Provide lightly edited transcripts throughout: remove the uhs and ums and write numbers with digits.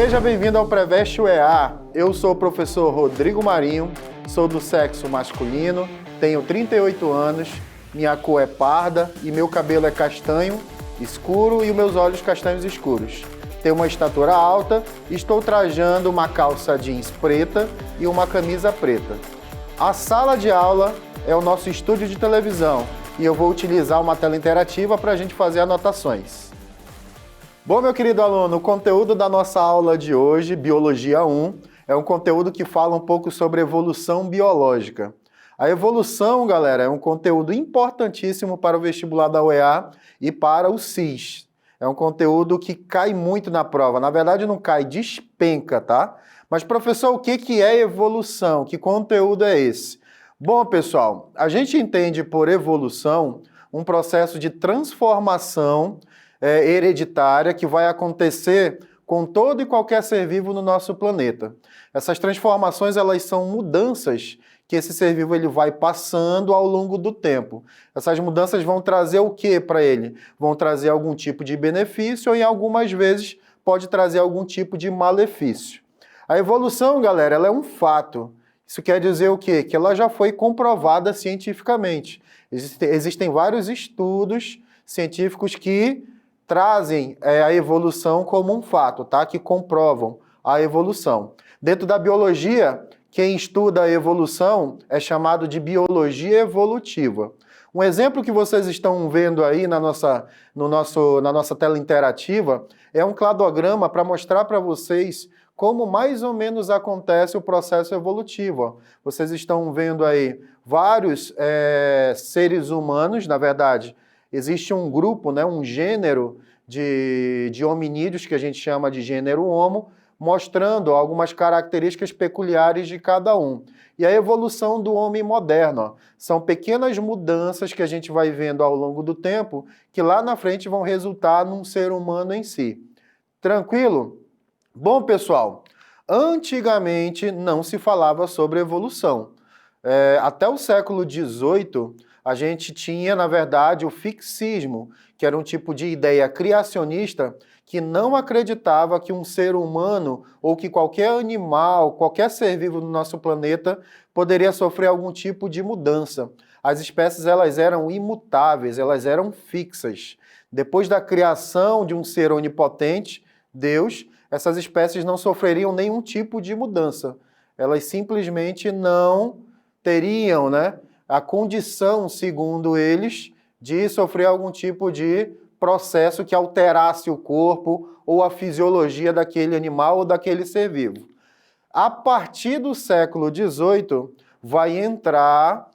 Seja bem-vindo ao Preveste UEA. Eu sou o professor Rodrigo Marinho, sou do sexo masculino, tenho 38 anos, minha cor é parda e meu cabelo é castanho escuro e os meus olhos castanhos escuros. Tenho uma estatura alta, estou trajando uma calça jeans preta e uma camisa preta. A sala de aula é o nosso estúdio de televisão e eu vou utilizar uma tela interativa para a gente fazer anotações. Bom, meu querido aluno, o conteúdo da nossa aula de hoje, Biologia 1, é um conteúdo que fala um pouco sobre evolução biológica. A evolução, galera, é um conteúdo importantíssimo para o vestibular da UEA e para o SIS. É um conteúdo que cai muito na prova. Na verdade, não cai, despenca, tá? Mas, professor, o que é evolução? Que conteúdo é esse? Bom, pessoal, a gente entende por evolução um processo de transformação hereditária que vai acontecer com todo e qualquer ser vivo no nosso planeta. Essas transformações, elas são mudanças que esse ser vivo ele vai passando ao longo do tempo. Essas mudanças vão trazer o que para ele? Vão trazer algum tipo de benefício ou, em algumas vezes, pode trazer algum tipo de malefício. A evolução, galera, ela é um fato. Isso quer dizer o quê? Que ela já foi comprovada cientificamente. Existem vários estudos científicos que trazem a evolução como um fato, tá? Que comprovam a evolução. Dentro da biologia, quem estuda a evolução é chamado de biologia evolutiva. Um exemplo que vocês estão vendo aí na nossa tela interativa é um cladograma para mostrar para vocês como mais ou menos acontece o processo evolutivo. Vocês estão vendo aí vários seres humanos, na verdade, existe um grupo, né, um gênero de hominídeos que a gente chama de gênero Homo, mostrando algumas características peculiares de cada um. E a evolução do homem moderno, ó, são pequenas mudanças que a gente vai vendo ao longo do tempo, que lá na frente vão resultar num ser humano em si. Tranquilo? Bom, pessoal, antigamente não se falava sobre evolução. Até o século XVIII, a gente tinha, na verdade, o fixismo, que era um tipo de ideia criacionista que não acreditava que um ser humano ou que qualquer animal, qualquer ser vivo no nosso planeta poderia sofrer algum tipo de mudança. As espécies, elas eram imutáveis, elas eram fixas. Depois da criação de um ser onipotente, Deus, essas espécies não sofreriam nenhum tipo de mudança. Elas simplesmente não teriam, né, a condição, segundo eles, de sofrer algum tipo de processo que alterasse o corpo ou a fisiologia daquele animal ou daquele ser vivo. A partir do século XVIII, vai entrar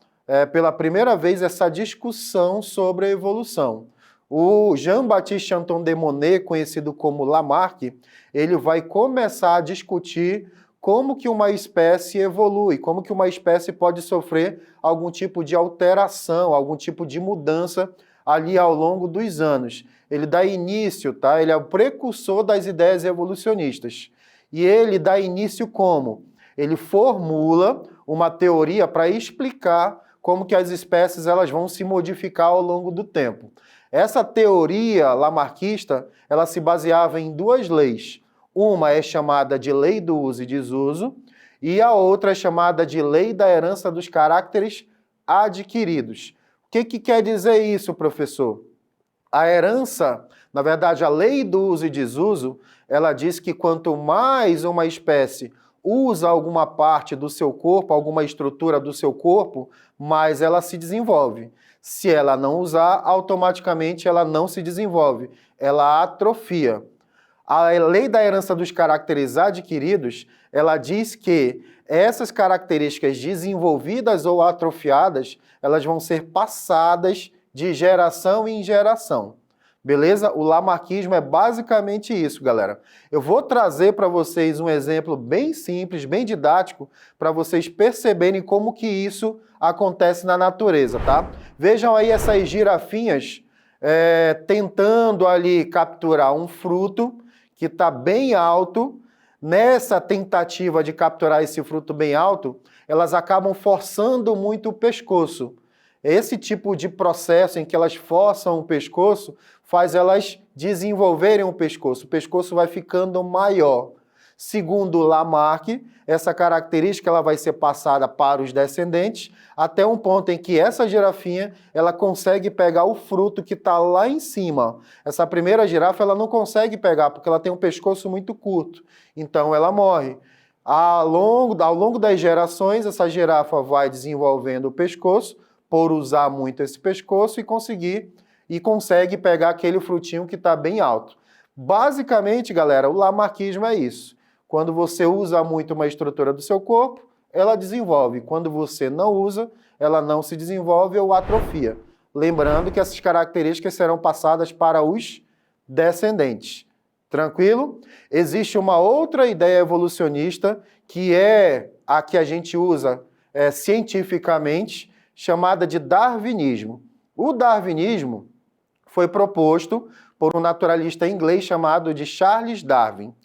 pela primeira vez essa discussão sobre a evolução. O Jean-Baptiste Anton de Monnet, conhecido como Lamarck, ele vai começar a discutir como que uma espécie evolui, como que uma espécie pode sofrer algum tipo de alteração, algum tipo de mudança ali ao longo dos anos. Ele dá início, tá? Ele é o precursor das ideias evolucionistas. E ele dá início como? Ele formula uma teoria para explicar como que as espécies elas vão se modificar ao longo do tempo. Essa teoria lamarquista, ela se baseava em duas leis. Uma é chamada de lei do uso e desuso, e a outra é chamada de lei da herança dos caracteres adquiridos. O que quer dizer isso, professor? A herança, na verdade, a lei do uso e desuso, ela diz que quanto mais uma espécie usa alguma parte do seu corpo, alguma estrutura do seu corpo, mais ela se desenvolve. Se ela não usar, automaticamente ela não se desenvolve, ela atrofia. A lei da herança dos caracteres adquiridos, ela diz que essas características desenvolvidas ou atrofiadas, elas vão ser passadas de geração em geração. Beleza? O lamarquismo é basicamente isso, galera. Eu vou trazer para vocês um exemplo bem simples, bem didático, para vocês perceberem como que isso acontece na natureza, tá? Vejam aí essas girafinhas tentando ali capturar um fruto que está bem alto. Nessa tentativa de capturar esse fruto bem alto, elas acabam forçando muito o pescoço. Esse tipo de processo em que elas forçam o pescoço faz elas desenvolverem o pescoço vai ficando maior. Segundo Lamarck, essa característica ela vai ser passada para os descendentes até um ponto em que essa girafinha ela consegue pegar o fruto que está lá em cima. Essa primeira girafa ela não consegue pegar porque ela tem um pescoço muito curto, então ela morre. Ao longo das gerações, essa girafa vai desenvolvendo o pescoço por usar muito esse pescoço e consegue pegar aquele frutinho que está bem alto. Basicamente, galera, o lamarquismo é isso. Quando você usa muito uma estrutura do seu corpo, ela desenvolve. Quando você não usa, ela não se desenvolve ou atrofia. Lembrando que essas características serão passadas para os descendentes. Tranquilo? Existe uma outra ideia evolucionista, que é a que a gente usa cientificamente, chamada de darwinismo. O darwinismo foi proposto por um naturalista inglês chamado de Charles Darwin.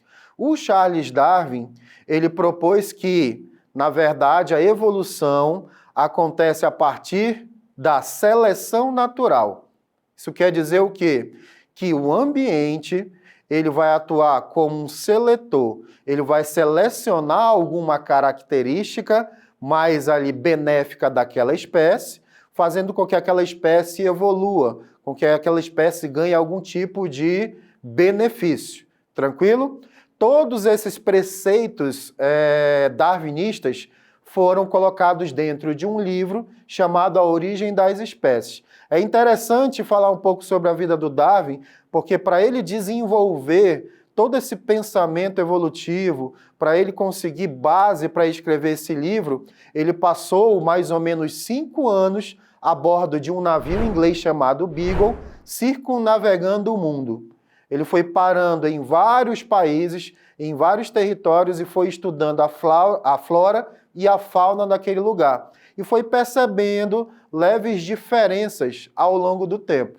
O Charles Darwin, ele propôs que, na verdade, a evolução acontece a partir da seleção natural. Isso quer dizer o quê? Que o ambiente, ele vai atuar como um seletor, ele vai selecionar alguma característica mais ali benéfica daquela espécie, fazendo com que aquela espécie evolua, com que aquela espécie ganhe algum tipo de benefício. Tranquilo? Todos esses preceitos darwinistas foram colocados dentro de um livro chamado A Origem das Espécies. É interessante falar um pouco sobre a vida do Darwin, porque para ele desenvolver todo esse pensamento evolutivo, para ele conseguir base para escrever esse livro, ele passou mais ou menos 5 anos a bordo de um navio inglês chamado Beagle, circunnavegando o mundo. Ele foi parando em vários países, em vários territórios e foi estudando a flora e a fauna daquele lugar. E foi percebendo leves diferenças ao longo do tempo.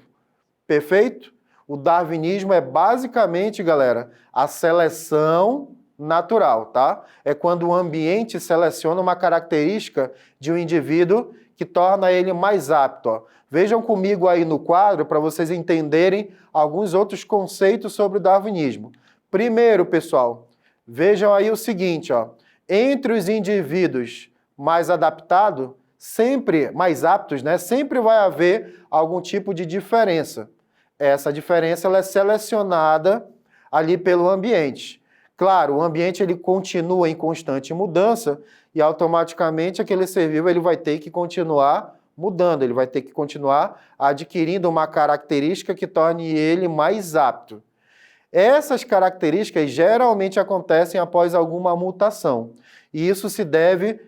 Perfeito? O darwinismo é basicamente, galera, a seleção natural, tá? É quando o ambiente seleciona uma característica de um indivíduo que torna ele mais apto. Ó. Vejam comigo aí no quadro para vocês entenderem alguns outros conceitos sobre o darwinismo. Primeiro, pessoal, vejam aí o seguinte, ó. Entre os indivíduos mais adaptados, mais aptos, né? Sempre vai haver algum tipo de diferença. Essa diferença ela é selecionada ali pelo ambiente. Claro, o ambiente ele continua em constante mudança e automaticamente aquele ser vivo ele vai ter que continuar mudando, ele vai ter que continuar adquirindo uma característica que torne ele mais apto. Essas características geralmente acontecem após alguma mutação e isso se deve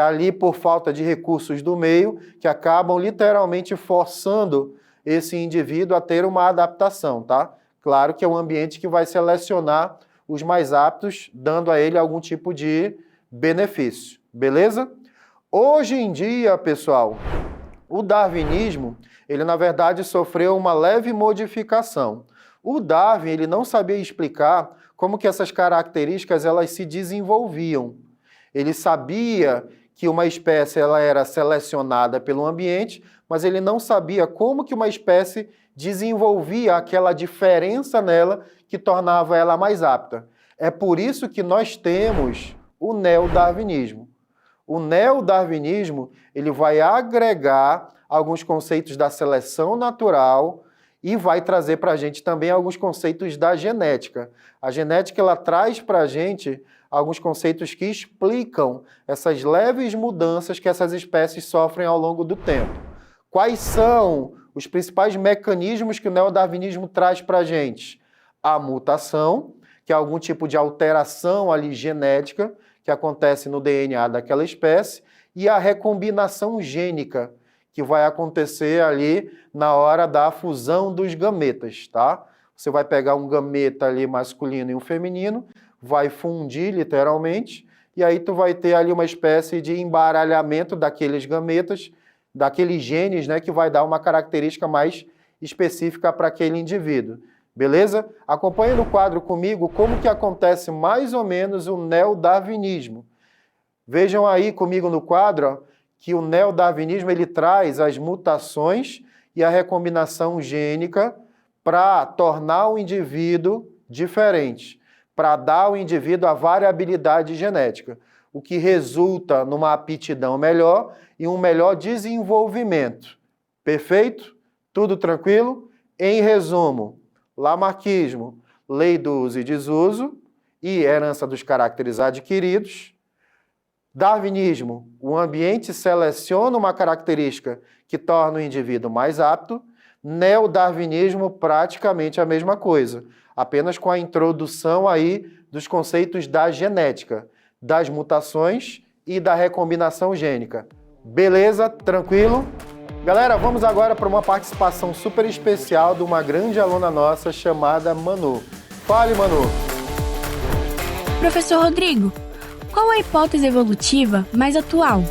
ali por falta de recursos do meio que acabam literalmente forçando esse indivíduo a ter uma adaptação, tá? Claro que é um ambiente que vai selecionar os mais aptos, dando a ele algum tipo de benefício, beleza? Hoje em dia, pessoal, o darwinismo, ele na verdade sofreu uma leve modificação. O Darwin, ele não sabia explicar como que essas características elas se desenvolviam. Ele sabia que uma espécie ela era selecionada pelo ambiente, mas ele não sabia como que uma espécie desenvolvia aquela diferença nela que tornava ela mais apta. É por isso que nós temos o neodarwinismo. O neodarwinismo ele vai agregar alguns conceitos da seleção natural e vai trazer para a gente também alguns conceitos da genética. A genética ela traz para a gente alguns conceitos que explicam essas leves mudanças que essas espécies sofrem ao longo do tempo. Quais são os principais mecanismos que o neodarwinismo traz para a gente? A mutação, que é algum tipo de alteração ali genética que acontece no DNA daquela espécie, e a recombinação gênica, que vai acontecer ali na hora da fusão dos gametas, tá? Você vai pegar um gameta ali masculino e um feminino, vai fundir literalmente, e aí tu vai ter ali uma espécie de embaralhamento daqueles gametas, daqueles genes, né, que vai dar uma característica mais específica para aquele indivíduo. Beleza? Acompanhe no quadro comigo como que acontece mais ou menos o neodarwinismo. Vejam aí comigo no quadro ó, que o neodarwinismo ele traz as mutações e a recombinação gênica para tornar o indivíduo diferente, para dar ao indivíduo a variabilidade genética, o que resulta numa aptidão melhor e um melhor desenvolvimento. Perfeito? Tudo tranquilo? Em resumo, lamarquismo, lei do uso e desuso e herança dos caracteres adquiridos. Darwinismo, o ambiente seleciona uma característica que torna o indivíduo mais apto. Neodarwinismo, praticamente a mesma coisa, apenas com a introdução aí dos conceitos da genética, das mutações e da recombinação gênica. Beleza? Tranquilo? Galera, vamos agora para uma participação super especial de uma grande aluna nossa chamada Manu. Fale, Manu. Professor Rodrigo, qual a hipótese evolutiva mais atual?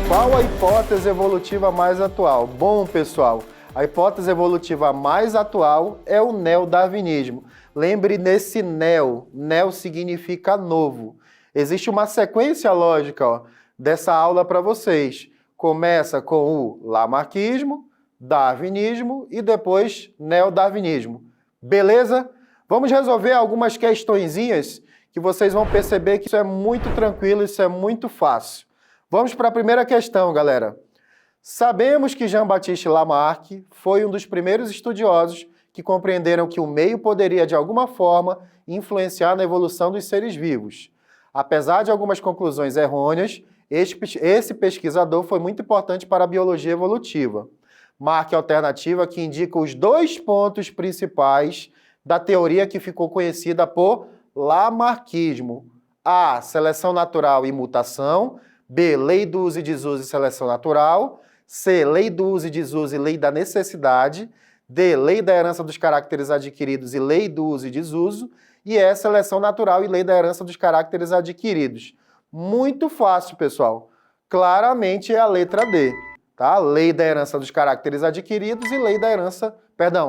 Qual a hipótese evolutiva mais atual? Bom, pessoal, a hipótese evolutiva mais atual é o neodarwinismo. Lembre desse neo. Neo significa novo. Existe uma sequência lógica dessa aula para vocês. Começa com o lamarquismo, darwinismo e depois neodarwinismo. Beleza? Vamos resolver algumas questõezinhas que vocês vão perceber que isso é muito tranquilo, isso é muito fácil. Vamos para a primeira questão, galera. Sabemos que Jean-Baptiste Lamarck foi um dos primeiros estudiosos que compreenderam que o meio poderia, de alguma forma, influenciar na evolução dos seres vivos. Apesar de algumas conclusões errôneas, esse pesquisador foi muito importante para a biologia evolutiva. Marque a alternativa que indica os dois pontos principais da teoria que ficou conhecida por lamarquismo. A. Seleção natural e mutação. B. Lei do uso e desuso e seleção natural. C. Lei do uso e desuso e lei da necessidade. D. Lei da herança dos caracteres adquiridos e lei do uso e desuso. E E. Seleção natural e lei da herança dos caracteres adquiridos. Muito fácil, pessoal. Claramente é a letra D, tá? Lei da herança dos caracteres adquiridos e lei da herança,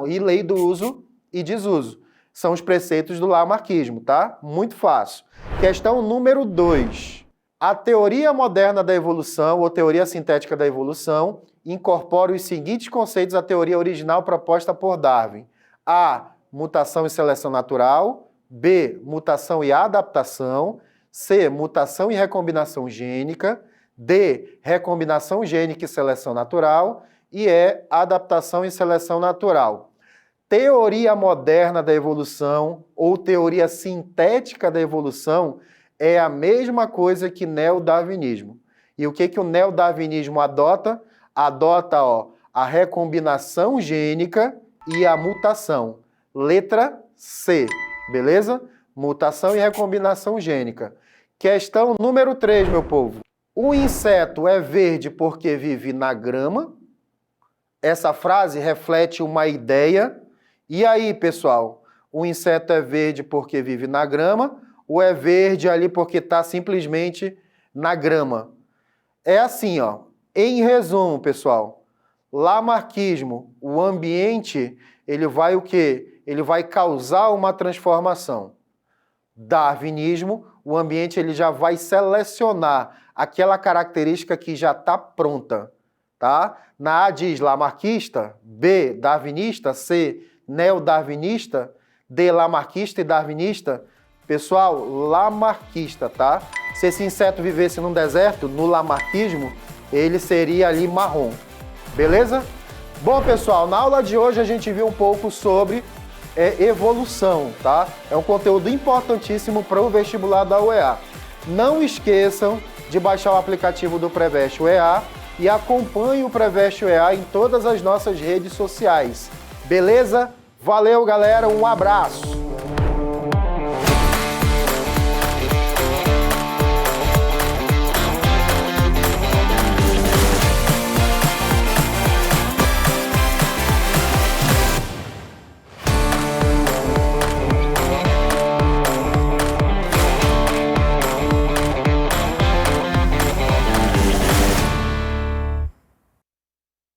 e lei do uso e desuso. São os preceitos do lamarquismo, tá? Muito fácil. Questão número 2. A teoria moderna da evolução, ou teoria sintética da evolução, incorpora os seguintes conceitos à teoria original proposta por Darwin. A. Mutação e seleção natural. B. Mutação e adaptação. C. Mutação e recombinação gênica. D. Recombinação gênica e seleção natural. E E. Adaptação e seleção natural. Teoria moderna da evolução ou teoria sintética da evolução é a mesma coisa que neodarwinismo. E o que o neodarwinismo adota? Adota a recombinação gênica e a mutação. Letra C, beleza? Mutação e recombinação gênica. Questão número 3, meu povo. O inseto é verde porque vive na grama? Essa frase reflete uma ideia. E aí, pessoal? O inseto é verde porque vive na grama ou é verde ali porque está simplesmente na grama? É assim, Em resumo, pessoal, lamarquismo, o ambiente, ele vai o quê? Ele vai causar uma transformação. Darwinismo, o ambiente ele já vai selecionar aquela característica que já está pronta, tá? Na A diz lamarquista, B, darwinista, C, neodarwinista, D, lamarquista e darwinista. Pessoal, lamarquista, tá? Se esse inseto vivesse num deserto, no lamarquismo, ele seria ali marrom. Beleza? Bom, pessoal, na aula de hoje a gente viu um pouco sobre evolução, tá? É um conteúdo importantíssimo para o vestibular da UEA. Não esqueçam de baixar o aplicativo do Preveste UEA e acompanhe o Preveste UEA em todas as nossas redes sociais. Beleza? Valeu, galera, um abraço!